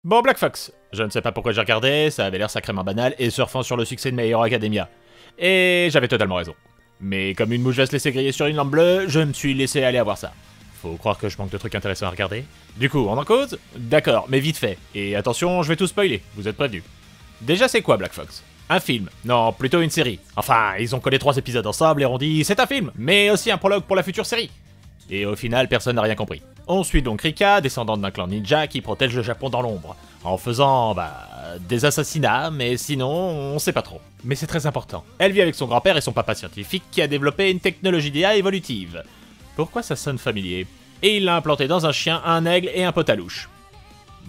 Bon, Black Fox, je ne sais pas pourquoi j'ai regardé, ça avait l'air sacrément banal et surfant sur le succès de My Hero Academia. Et j'avais totalement raison. Mais comme une mouche va se laisser griller sur une lampe bleue, je me suis laissé aller à voir ça. Faut croire que je manque de trucs intéressants à regarder. Du coup, on en cause? D'accord, mais vite fait. Et attention, je vais tout spoiler, vous êtes prévenus. Déjà, c'est quoi Black Fox? Un film. Non, plutôt une série. Enfin, ils ont collé 3 épisodes ensemble et ont dit c'est un film, mais aussi un prologue pour la future série. Et au final, personne n'a rien compris. On suit donc Rika, descendante d'un clan ninja qui protège le Japon dans l'ombre, en faisant, des assassinats, mais sinon, on sait pas trop. Mais c'est très important. Elle vit avec son grand-père et son papa scientifique qui a développé une technologie d'IA évolutive. Pourquoi ça sonne familier? Et il l'a implanté dans un chien, un aigle et un pot à louche.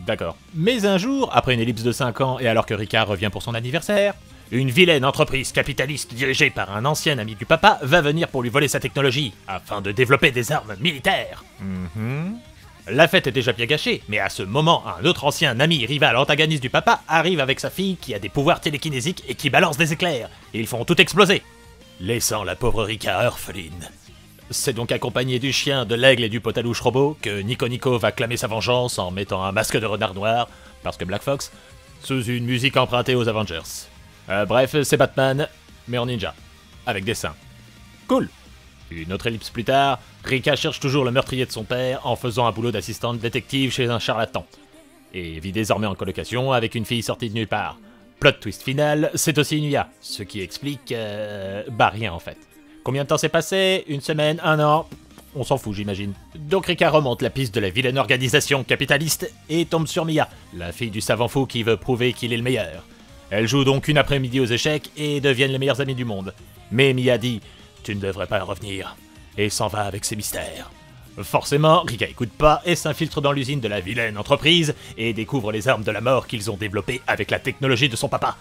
D'accord. Mais un jour, après une ellipse de 5 ans et alors que Rika revient pour son anniversaire, une vilaine entreprise capitaliste dirigée par un ancien ami du papa va venir pour lui voler sa technologie, afin de développer des armes militaires. La fête est déjà bien gâchée, mais à ce moment, un autre ancien ami rival antagoniste du papa arrive avec sa fille qui a des pouvoirs télékinésiques et qui balance des éclairs, et ils font tout exploser, laissant la pauvre Rika orpheline. C'est donc accompagné du chien, de l'aigle et du potalouche robot que Nico Nico va clamer sa vengeance en mettant un masque de renard noir, parce que Black Fox, sous une musique empruntée aux Avengers. Bref, c'est Batman, mais en ninja, avec des seins. Cool. Une autre ellipse plus tard, Rika cherche toujours le meurtrier de son père en faisant un boulot d'assistante détective chez un charlatan. Et vit désormais en colocation avec une fille sortie de nulle part. Plot twist final, c'est aussi une IA, ce qui explique... rien en fait. Combien de temps s'est passé? Une semaine? Un an? On s'en fout j'imagine. Donc Rika remonte la piste de la vilaine organisation capitaliste et tombe sur Mia, la fille du savant fou qui veut prouver qu'il est le meilleur. Elle joue donc une après-midi aux échecs et deviennent les meilleurs amis du monde. Mais Mia dit « Tu ne devrais pas revenir » et s'en va avec ses mystères. Forcément, Rika écoute pas et s'infiltre dans l'usine de la vilaine entreprise et découvre les armes de la mort qu'ils ont développées avec la technologie de son papa.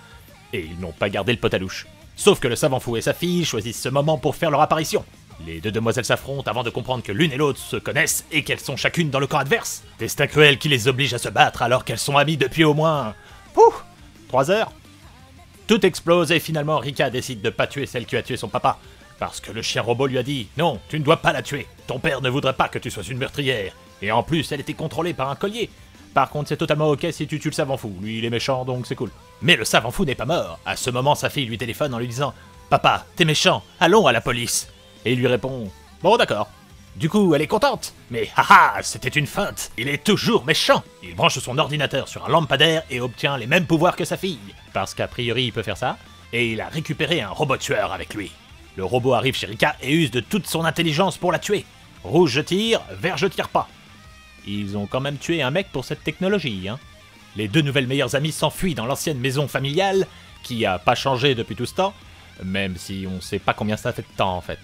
Et ils n'ont pas gardé le pot à louche. Sauf que le savant fou et sa fille choisissent ce moment pour faire leur apparition. Les deux demoiselles s'affrontent avant de comprendre que l'une et l'autre se connaissent et qu'elles sont chacune dans le camp adverse. Destin cruel qui les oblige à se battre alors qu'elles sont amies depuis au moins... 3 heures. Tout explose et finalement Rika décide de pas tuer celle qui a tué son papa. Parce que le chien robot lui a dit « Non, tu ne dois pas la tuer. Ton père ne voudrait pas que tu sois une meurtrière. » Et en plus, elle était contrôlée par un collier. Par contre, c'est totalement ok si tu tues le savant fou. Lui, il est méchant, donc c'est cool. Mais le savant fou n'est pas mort. À ce moment, sa fille lui téléphone en lui disant « Papa, t'es méchant, allons à la police. » Et il lui répond « Bon, d'accord. » Du coup, elle est contente. Mais haha, c'était une feinte. Il est toujours méchant. Il branche son ordinateur sur un lampadaire et obtient les mêmes pouvoirs que sa fille. Parce qu'a priori, il peut faire ça. Et il a récupéré un robot tueur avec lui. Le robot arrive chez Rika et use de toute son intelligence pour la tuer. Rouge je tire, vert je tire pas. Ils ont quand même tué un mec pour cette technologie, hein. Les deux nouvelles meilleures amies s'enfuient dans l'ancienne maison familiale, qui a pas changé depuis tout ce temps, même si on sait pas combien ça fait de temps en fait.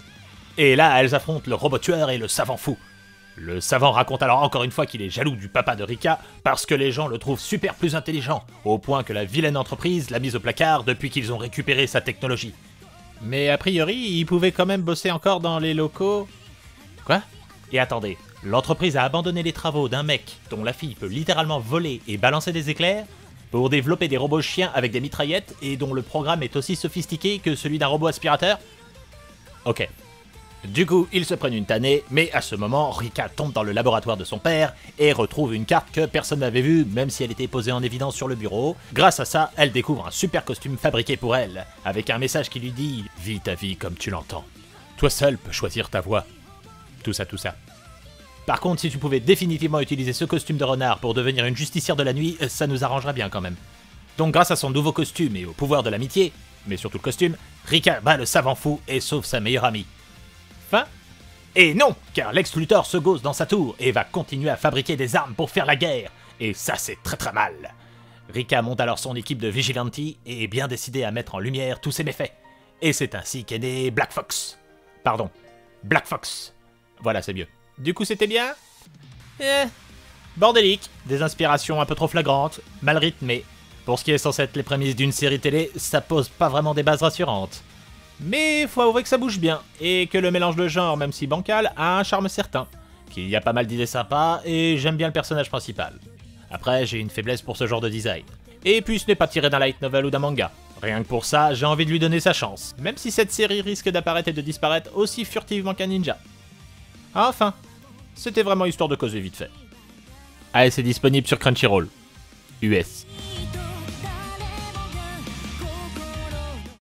Et là, elles affrontent le robot tueur et le savant fou. Le savant raconte alors encore une fois qu'il est jaloux du papa de Rika parce que les gens le trouvent super plus intelligent, au point que la vilaine entreprise l'a mise au placard depuis qu'ils ont récupéré sa technologie. Mais a priori, il pouvait quand même bosser encore dans les locaux... Quoi? Et attendez, l'entreprise a abandonné les travaux d'un mec dont la fille peut littéralement voler et balancer des éclairs pour développer des robots chiens avec des mitraillettes et dont le programme est aussi sophistiqué que celui d'un robot aspirateur? Ok. Du coup, ils se prennent une tannée, mais à ce moment, Rika tombe dans le laboratoire de son père et retrouve une carte que personne n'avait vue, même si elle était posée en évidence sur le bureau. Grâce à ça, elle découvre un super costume fabriqué pour elle, avec un message qui lui dit « Vis ta vie comme tu l'entends. Toi seul peux choisir ta voie. » Tout ça, tout ça. Par contre, si tu pouvais définitivement utiliser ce costume de renard pour devenir une justicière de la nuit, ça nous arrangerait bien quand même. Donc grâce à son nouveau costume et au pouvoir de l'amitié, mais surtout le costume, Rika bat le savant fou et sauve sa meilleure amie. Fin? Et non, car Lex Luthor se gausse dans sa tour et va continuer à fabriquer des armes pour faire la guerre. Et ça, c'est très très mal. Rika monte alors son équipe de vigilantes et est bien décidée à mettre en lumière tous ses méfaits. Et c'est ainsi qu'est né Black Fox. Pardon, Black Fox. Voilà, c'est mieux. Du coup, c'était bien? Bordélique, des inspirations un peu trop flagrantes, mal rythmées. Pour ce qui est censé être les prémices d'une série télé, ça pose pas vraiment des bases rassurantes. Mais faut avouer que ça bouge bien, et que le mélange de genres, même si bancal, a un charme certain. Qu'il y a pas mal d'idées sympas, et j'aime bien le personnage principal. Après, j'ai une faiblesse pour ce genre de design. Et puis ce n'est pas tiré d'un light novel ou d'un manga. Rien que pour ça, j'ai envie de lui donner sa chance, même si cette série risque d'apparaître et de disparaître aussi furtivement qu'un ninja. Enfin, c'était vraiment histoire de causer vite fait. Allez, c'est disponible sur Crunchyroll. US.